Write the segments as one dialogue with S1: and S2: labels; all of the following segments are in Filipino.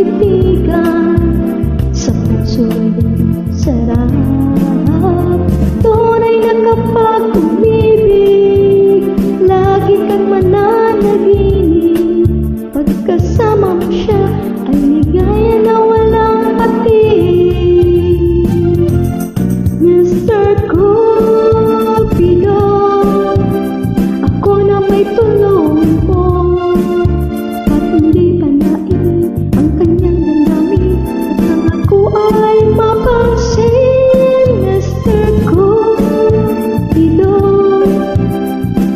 S1: kaibigan, sa puso'y sarap. Tunay na kapag umibig, lagi kang mananaginip. Pagkasama mo siya, ay ligaya na walang patid. Mr. Cupido, ako na may tulong mo, at hindi panain ang kanyang damdamin, at ang ako ay mapansin. Mr. Cupido,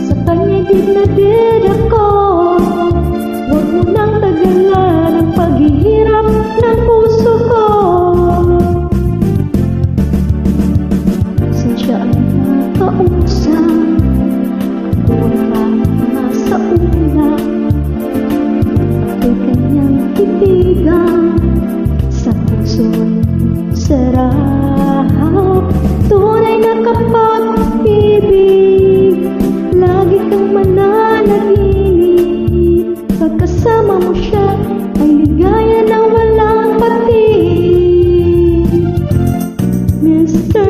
S1: sa kanya dinadid ako. Huwag mo nang tagalan ang paghihirap ng puso ko. Siya ay nakausap, ako ay parang nasa ulap. Ako'y kanyang kaibigan, sa puso'y sarap. Tunay na kapag umibig, lagi kang mananaginip. Pagkasama mo siya, ay ligaya na walang patid. Mr.